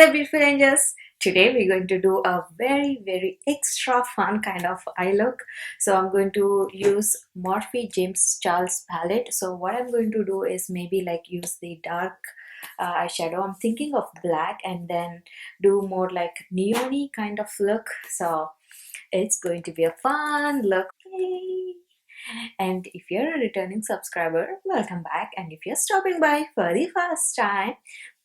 Hello beautiful angels. Today we're going to do a very extra fun kind of eye look. So I'm going to use Morphe James Charles palette. So what I'm going to do is maybe like use the dark eyeshadow. I'm thinking of black and then do more like neon-y kind of look. So it's going to be a fun look. Yay! And if you're a returning subscriber, welcome back. And if you're stopping by for the first time,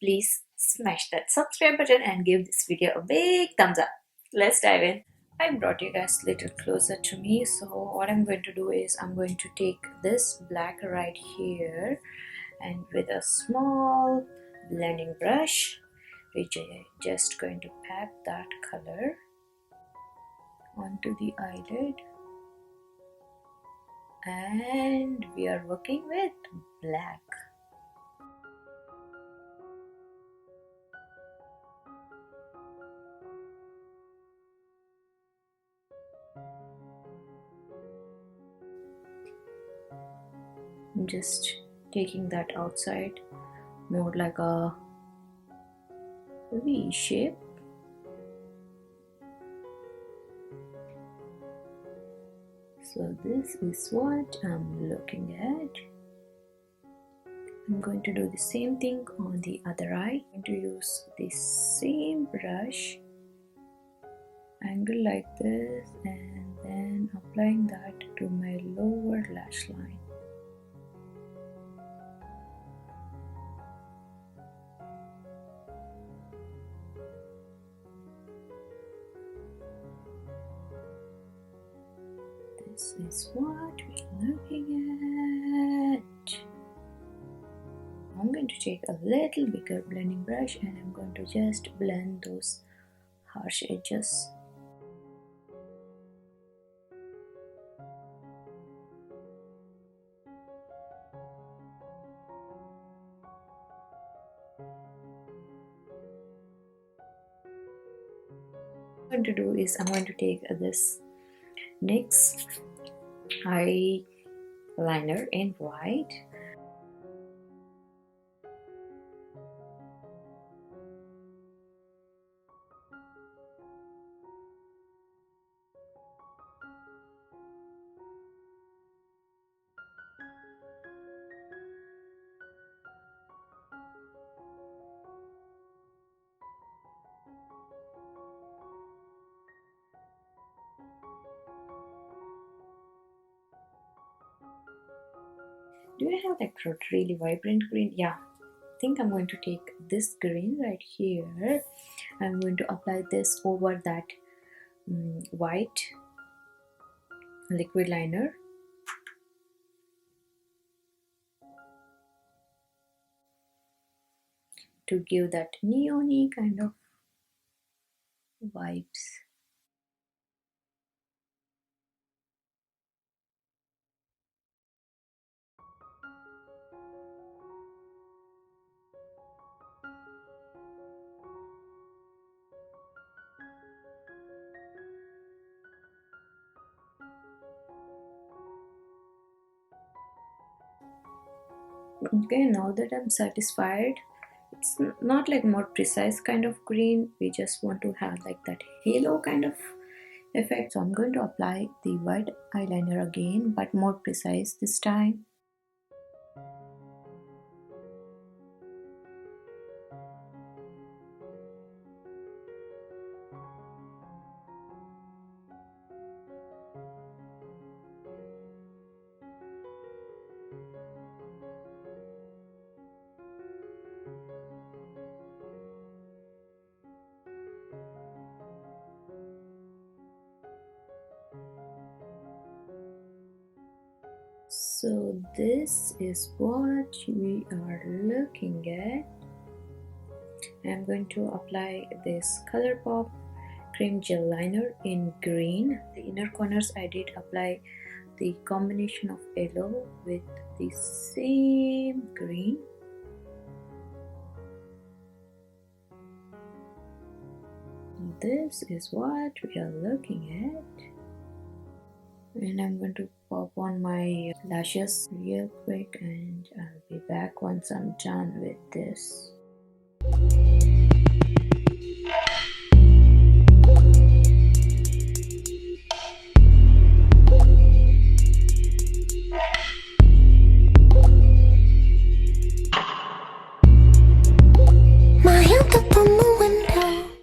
please smash that subscribe button and give this video a big thumbs up. Let's dive in. I brought you guys a little closer to me. So what I'm going to do is I'm going to take this black right here and with a small blending brush, we're just going to pat that color onto the eyelid. And we are working with black. I'm just taking that outside, more like a V shape. So this is what I'm looking at. I'm going to do the same thing on the other eye. I'm going to use the same brush, angle like this, and then applying that to my lower lash line. This is what we're looking at. I'm going to take a little bigger blending brush and I'm going to just blend those harsh edges. What I'm going to do is I'm going to take this NYX eyeliner in white. Do I have like really vibrant green? Yeah, I think I'm going to take this green right here. I'm going to apply this over that white liquid liner. To give that neon-y kind of vibes. Okay, now that I'm satisfied, it's not like more precise kind of green. We just want to have like that halo kind of effect. So I'm going to apply the white eyeliner again, but more precise this time. So this is what we are looking at. I'm going to apply this ColourPop cream gel liner in green. The inner corners I did apply the combination of yellow with the same green. This is what we are looking at. And I'm going to pop on my lashes real quick and I'll be back once I'm done with this.